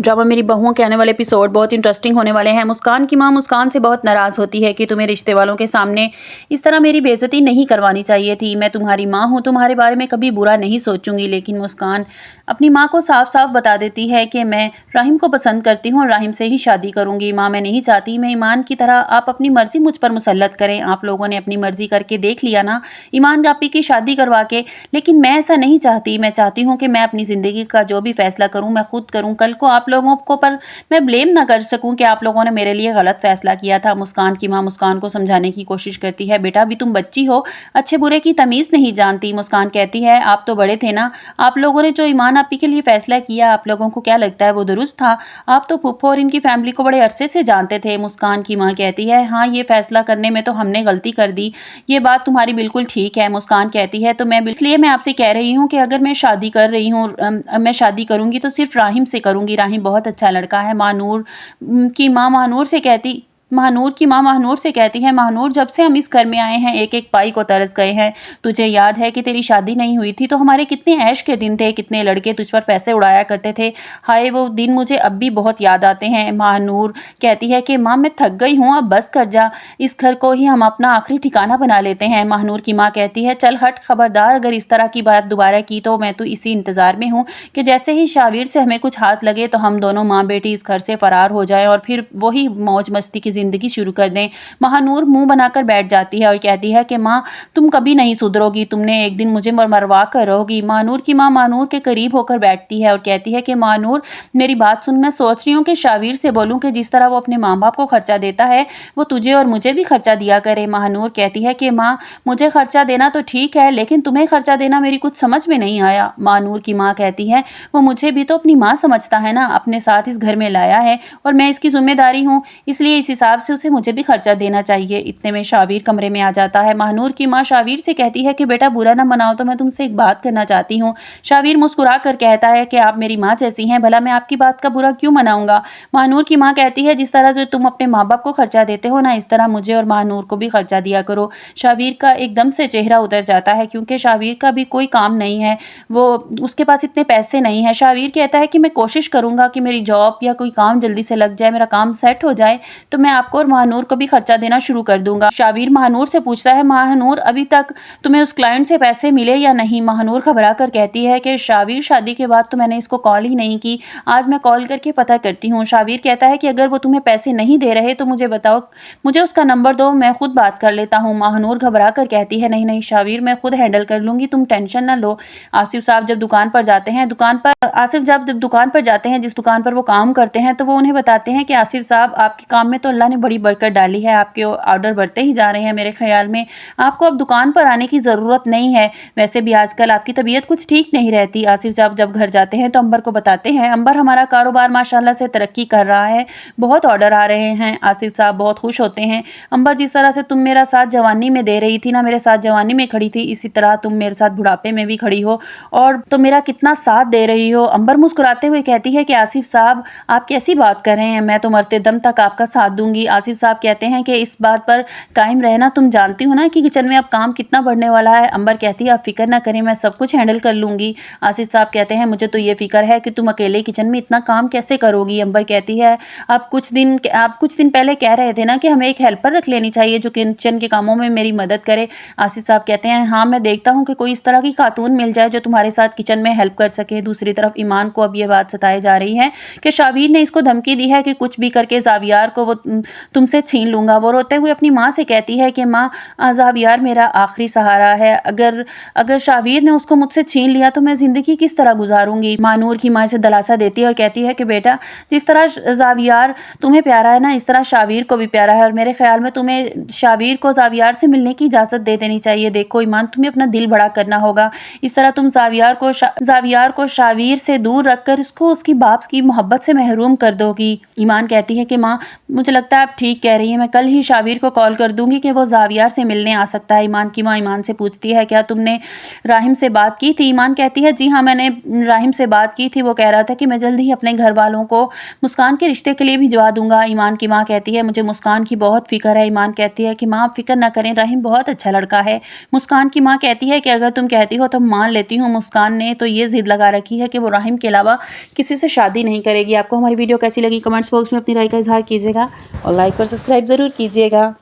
Drama मेरी बहुओं के आने वाले एपिसोड बहुत इंटरेस्टिंग होने वाले हैं। मुस्कान की मां मुस्कान से बहुत नाराज़ होती है कि तुम्हें रिश्ते वालों के सामने इस तरह मेरी बेइज्जती नहीं करवानी चाहिए थी। मैं तुम्हारी मां हूं, तुम्हारे बारे में कभी बुरा नहीं सोचूंगी। लेकिन मुस्कान अपनी मां को साफ साफ बता देती है कि मैं राहिम को पसंद करती हूँ और राहिम से ही शादी करूंगी। माँ, मैं नहीं चाहती मैं ईमान की तरह आप अपनी मर्जी मुझ पर मुसल्लत करें। आप लोगों ने अपनी मर्जी करके देख लिया ना, ईमान आपी की शादी करवा के। लेकिन मैं ऐसा नहीं चाहती। मैं चाहती हूँ कि मैं अपनी ज़िंदगी का जो भी फैसला करूँ मैं खुद करूँ। कल को आप लोगों को पर मैं ब्लेम ना कर सकूं कि आप लोगों ने मेरे लिए गलत फैसला किया था। मुस्कान की मां मुस्कान को समझाने की कोशिश करती है, बेटा अभी तुम बच्ची हो, अच्छे बुरे की तमीज़ नहीं जानती। मुस्कान कहती है, आप तो बड़े थे ना, आप लोगों ने जो ईमान आपी के लिए फैसला किया, आप लोगों को क्या लगता है वो दुरुस्त था? आप तो फूफो और इनकी फैमिली को बड़े अरसे से जानते थे। मुस्कान की माँ कहती है, हाँ ये फैसला करने में तो हमने गलती कर दी, ये बात तुम्हारी बिल्कुल ठीक है। मुस्कान कहती है, तो मैं इसलिए मैं आपसे कह रही हूँ कि अगर मैं शादी कर रही हूँ, मैं शादी करूंगी तो सिर्फ राहिम से करूंगी। राहिम बहुत अच्छा लड़का है। महानूर की माँ महानूर से कहती है, महानूर जब से हम इस घर में आए हैं एक एक पाई को तरस गए हैं। तुझे याद है कि तेरी शादी नहीं हुई थी तो हमारे कितने ऐश के दिन थे, कितने लड़के तुझ पर पैसे उड़ाया करते थे। हाय वो दिन मुझे अब भी बहुत याद आते हैं। महानूर कहती है कि माँ मैं थक गई हूँ, अब बस कर जा, इस घर को ही हम अपना आखिरी ठिकाना बना लेते हैं। महानूर की माँ कहती है, चल हट, खबरदार अगर इस तरह की बात दोबारा की तो मैं तो इसी इंतजार में हूँ कि जैसे ही शावीर से हमें कुछ हाथ लगे तो हम दोनों माँ बेटी इस घर से फरार हो जाएं और फिर वही मौज मस्ती की जिंदगी शुरू कर दें। महानूर मुंह बनाकर बैठ जाती है और कहती है कि माँ तुम कभी नहीं सुधरोगी, तुमने एक दिन मुझे मरवा कर रहोगी। महानूर की माँ महानूर के करीब होकर बैठती है और कहती है कि महानूर मेरी बात सुन, मैं सोच रही हूँ कि शावीर से बोलूँ कि जिस तरह वो अपने माँ बाप को खर्चा देता है वो तुझे और मुझे भी खर्चा दिया करे। महानूर कहती है कि माँ मुझे खर्चा देना तो ठीक है लेकिन तुम्हें खर्चा देना मेरी कुछ समझ में नहीं आया। महानूर की माँ कहती है, वो मुझे भी तो अपनी माँ समझता है ना, अपने साथ इस घर में लाया है और मैं इसकी जिम्मेदारी हूँ, इसलिए इस हिसाब से उसे मुझे भी खर्चा देना चाहिए। इतने में शावीर कमरे में आ जाता है। महानूर की माँ शावीर से कहती है कि बेटा बुरा ना मनाओ तो मैं तुमसे एक बात करना चाहती हूँ। शावीर मुस्कुरा कर कहता है कि आप मेरी माँ जैसी हैं, भला मैं आपकी बात का बुरा क्यों मनाऊंगा। महानूर की माँ कहती है, जिस तरह से तुम अपने माँ बाप को खर्चा देते हो ना, इस तरह मुझे और महानूर को भी खर्चा दिया करो। शावीर का एकदम से चेहरा उतर जाता है क्योंकि शावीर का भी कोई काम नहीं है, वो उसके पास इतने पैसे नहीं है। शावीर कहता है कि मैं कोशिश करूंगा कि मेरी जॉब या कोई काम जल्दी से लग जाए, मेरा काम सेट हो जाए तो मैं आपको और महानूर को भी खर्चा देना शुरू कर दूंगा। शावीर महानूर से पूछता है, महानूर अभी तक तुम्हें उस क्लाइंट से पैसे मिले या नहीं। महानूर घबरा कर कहती है कि शावीर शादी के बाद तो मैंने इसको कॉल ही नहीं की, आज मैं कॉल करके पता करती हूँ। शावीर कहता है कि अगर वो तुम्हें पैसे नहीं दे रहे तो मुझे बताओ, मुझे उसका नंबर दो, मैं खुद बात कर लेता हूँ। महानूर घबरा कर कहती है, नहीं नहीं शावीर मैं खुद हैंडल कर लूंगी, तुम टेंशन ना लो। आसिफ साहब जब दुकान पर जाते हैं जिस दुकान पर वो काम करते हैं तो वो उन्हें बताते हैं कि आसिफ साहब आपके काम में तो अल्लाह ने बड़ी बरकत डाली है, आपके ऑर्डर बढ़ते ही जा रहे हैं, मेरे ख्याल में आपको अब दुकान पर आने की ज़रूरत नहीं है, वैसे भी आजकल आपकी तबीयत कुछ ठीक नहीं रहती। आसिफ साहब जब घर जाते हैं तो अंबर को बताते हैं, अंबर हमारा कारोबार माशाल्लाह से तरक्की कर रहा है, बहुत ऑर्डर आ रहे हैं। आसिफ साहब बहुत खुश होते हैं, अंबर जिस तरह से तुम मेरा साथ जवानी में दे रही थी ना, मेरे साथ जवानी में खड़ी थी, इसी तरह तुम मेरे साथ बुढ़ापे में भी खड़ी हो और तो मेरा कितना साथ दे रही हो। अंबर मुस्कुराते हुए कहती है कि आसिफ साहब आप कैसी बात कर रहे हैं, मैं तो मरते दम तक आपका साथ दूंगी। आसिफ साहब कहते हैं कि इस बात पर कायम रहना, तुम जानती हो ना कि किचन में अब काम कितना बढ़ने वाला है। अंबर कहती है, आप फिक्र ना करें, मैं सब कुछ हैंडल कर लूंगी। आसिफ साहब कहते हैं, मुझे तो ये फिक्र है कि तुम अकेले किचन में इतना काम कैसे करोगी। अंबर कहती है, आप कुछ दिन पहले कह रहे थे ना कि हमें एक हेल्पर रख लेनी चाहिए जो किचन के कामों में मेरी मदद करे। आसिफ साहब कहते हैं, हाँ मैं देखता हूँ कि कोई इस तरह की खातून मिल जाए जो तुम्हारे साथ किचन में हेल्प कर सके। दूसरी तरफ ईमान को अब ये बात सताई जा रही है कि शावीर ने इसको धमकी दी है कि कुछ भी करके जावियार को वो तुमसे छीन लूंगा। वो रोते हुए अपनी माँ से कहती है कि माँ जावियार मेरा आखिरी सहारा है, अगर शावीर ने उसको मुझसे छीन लिया तो मैं जिंदगी किस तरह गुजारूंगी। मानूर की माँ से दिलासा देती है और कहती है कि बेटा जिस तरह जावियार तुम्हें प्यारा है ना, इस तरह शावीर को भी प्यारा है और मेरे ख्याल में तुम्हें शावीर को जावियार से मिलने की इजाजत दे देनी चाहिए। देखो ईमान तुम्हें अपना दिल बड़ा करना होगा, इस तरह तुम जावियार को शावीर से दूर रखकर उसको उसकी बाप की मोहब्बत से महरूम कर दोगी। ईमान कहती है कि माँ मुझे लगता लगता है आप ठीक कह रही हैं, मैं कल ही शाबिर को कॉल कर दूंगी कि वो जावियार से मिलने आ सकता है। ईमान की माँ ईमान से पूछती है क्या तुमने राहिम से बात की थी? ईमान कहती है जी हाँ, मैंने राहिम से बात की थी, वो कह रहा था कि मैं जल्द ही अपने घर वालों को मुस्कान के रिश्ते के लिए भिजवा दूंगा। ईमान की माँ कहती है मुझे मुस्कान की बहुत फिक्र है। ईमान कहती है कि माँ आप फिक्र ना करें, राहिम बहुत अच्छा लड़का है। मुस्कान की माँ कहती है कि अगर तुम कहती हो तो मान लेती हूँ। मुस्कान ने तो ये जिद लगा रखी है कि वो राहिम के अलावा किसी से शादी नहीं करेगी। आपको हमारी वीडियो कैसी लगी कमेंट्स बॉक्स में अपनी राय का इजहार कीजिएगा और लाइक और सब्सक्राइब ज़रूर कीजिएगा।